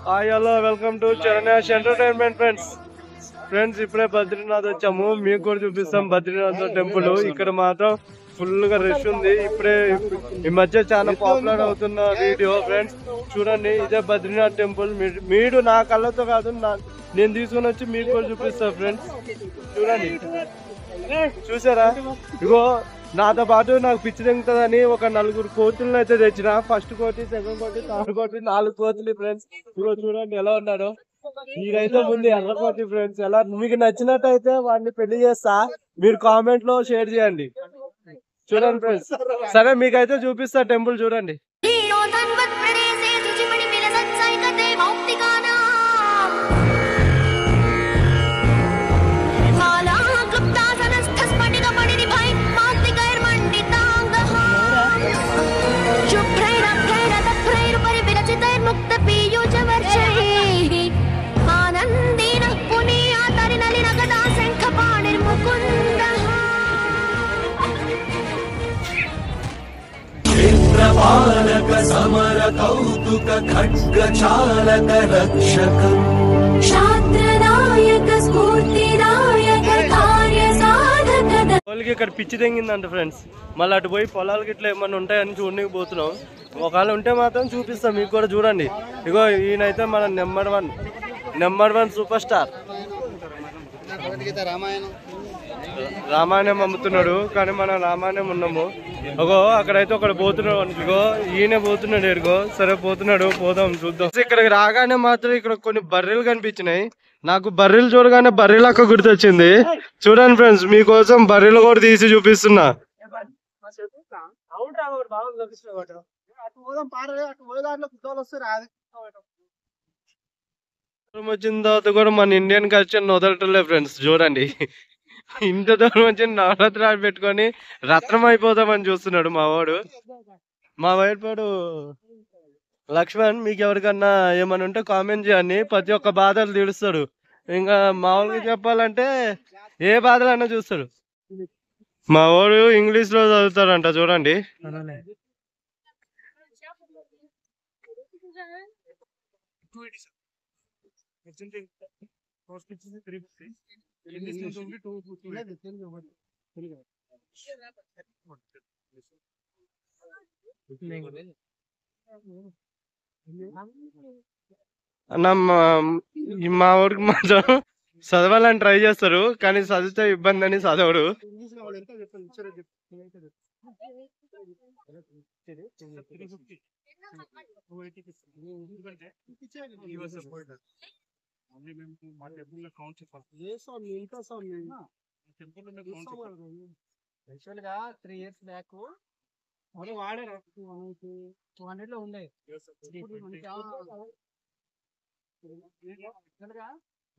Hi hello welcome to Charanyash entertainment friends ఇప్పుడే బద్రీనాథ్ వచ్చాము. మీకు కూడా చూపిస్తాం బద్రీనాథ్ టెంపుల్. ఇక్కడ మాత్రం ఫుల్ గా రష్ ఉంది. ఇప్పుడే ఈ మధ్య చాలా పాపులర్ అవుతున్న వీడియో ఫ్రెండ్స్ చూడండి. ఇదే బద్రీనాథ్ టెంపుల్. మీరు నా కళ్ళతో కాదు నేను తీసుకుని వచ్చి మీకు కూడా చూపిస్తాను ఫ్రెండ్స్. చూడండి, చూసారా? ఇగో నాతో పాటు నాకు పిచ్చి తెంగుతుందని ఒక 4 కోతులను అయితే తెచ్చిన. ఫస్ట్ కోతి, సెకండ్ కోతి, థర్డ్ కోతి, 4 కోతులు ఫ్రెండ్స్. ఇగో చూడండి ఎలా ఉన్నారో. మీరైతే ముందు ఎర్ర కోతి ఫ్రెండ్స్. ఎలా మీకు నచ్చినట్టయితే వాడిని పెళ్లి చేస్తా. మీరు కామెంట్ లో షేర్ చేయండి. చూడండి ఫ్రెండ్స్. సరే మీకైతే చూపిస్తా టెంపుల్. చూడండి. సమర కౌతుక ఖడ్గ చాలక రక్షకం శాస్త్రనాయక స్ఫూర్తిదాయక కార్య సాధక. వాళ్ళకి ఇక్కడ పిచ్చి తెంగిందంట ఫ్రెండ్స్. మళ్ళీ అటు పోయి పొలాలకి ఇట్లా ఏమన్నా ఉంటాయని చూడడానికి పోతున్నాం. ఒకవేళ ఉంటే మాత్రం చూపిస్తాం మీకు కూడా. చూడండి, ఇగో ఈయనైతే మన number one super star. Ramayanam అమ్ముతున్నాడు, కానీ మనం రామాయణం ఉన్నాము. అగో అక్కడైతే ఒకడు పోతున్నాడు అనుకో, ఈయన పోతున్నాడు ఎరుగో. సరే పోతున్నాడు, పోదాం చూద్దాం. ఇక్కడికి రాగానే మాత్రం ఇక్కడ కొన్ని బర్రెలు కనిపించినాయి. నాకు బర్రెలు చూడగానే బర్రెలక్క గుర్తొచ్చింది. చూడండి ఫ్రెండ్స్, మీకోసం బర్రెలు కూడా తీసి చూపిస్తున్నా. వచ్చిన తర్వాత కూడా మన ఇండియన్ కల్చర్ వదలటలే ఫ్రెండ్స్. చూడండి, ఇంత దూరం వచ్చి నవరాత్రి పెట్టుకొని రత్నం అయిపోతామని చూస్తున్నాడు మా వాడు. మా వైపు లక్ష్మణ్. మీకు ఎవరికన్నా ఏమని ఉంటే కామెంట్ చేయండి. ప్రతి ఒక్క బాధలు తీరుస్తాడు. ఇంకా మామూలుగా చెప్పాలంటే ఏ బాధలన్నా చూస్తాడు. మా వాడు ఇంగ్లీష్ లో చదువుతాడంట. చూడండి, మా ఊరికి మాత్రం చదవాలని ట్రై చేస్తారు, కానీ చదివితే ఇబ్బంది అని చదవడు. యాక్చువల్ గా 3 years బ్యాక్ వాడారు 200 లో ఉండే.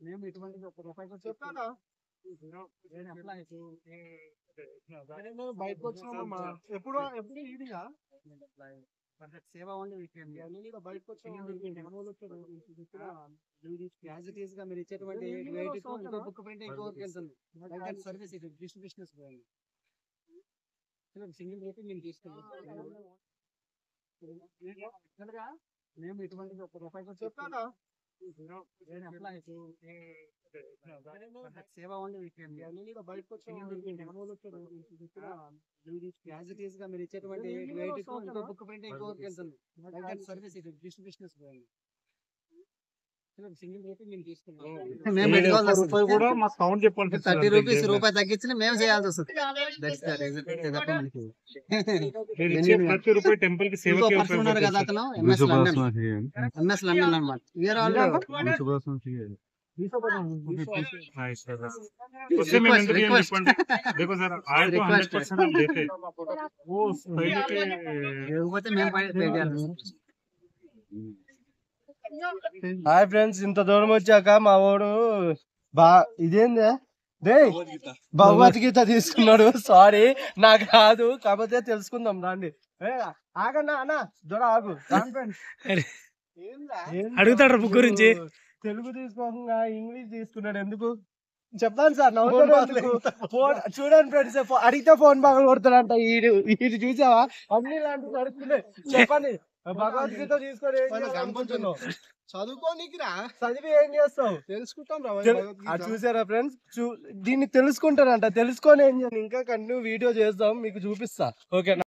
మేము ఇటువంటి చెప్పాను బయటకు వచ్చినామమ్మా. ఎప్పుడు ఈవినింగ్ సేవ ఓన్లీ బయటకు వచ్చాము. మీరు ఇచ్చేటువంటి బుక్ ప్రింట్ ఇంకోకి వెళ్తుంది. సర్వీస్ ఇది డిస్ట్రిబ్యూషన్ సింగిల్ రేట్ మేము తీసుకున్నాం. మేము ఇటువంటి చెప్పాను సేవ ఓన్లీ బయటకు వచ్చాము. మీరు ఇచ్చేటువంటి బుక్ ప్రింట్ ఇంకోకి వెళ్తుంది. సర్వీస్ ఇది డిస్ట్రిబ్యూషన్ సింగిల్ రేట్ మేము తీసుకున్నాం. ₹30 రూపాయి తగ్గించి మేము చేయాల్సి వస్తుంది. కదా అతను ఎంఎస్ లండన్ అనమాట. హాయ్ ఫ్రెండ్స్, ఇంత దూరం వచ్చాక మా వాడు ఇదేందే భగవద్గీత తీసుకున్నాడు. సారీ నాకు రాదు, కాకపోతే తెలుసుకుందాం రండి. ఆగన్నా అన్న దొర ఆగు. అడుగుతాడు బుక్ గురించి. తెలుగు తీసుకోకుండా ఇంగ్లీష్ తీసుకున్నాడు. ఎందుకు చెప్పండి సార్. నవ్వుతాడు. చూడండి ఫ్రెండ్స్, అడిగితే ఫోన్ పగలు కొడతాడంట. ఇది చూసావా? అన్ని ఇలాంటివి నడుస్తున్నాయి. చెప్పండి, భగవద్గీత తీసుకొని చదువుకోనికి రా, చదివి ఏం చేస్తావు? తెలుసుకుంటాం రా అది చూసారా ఫ్రెండ్స్, దీన్ని తెలుసుకుంటారంట. తెలుసుకొని ఏం చేయాలి, ఇంకా కంటిన్యూ వీడియో చేద్దాం, మీకు చూపిస్తా. ఓకే.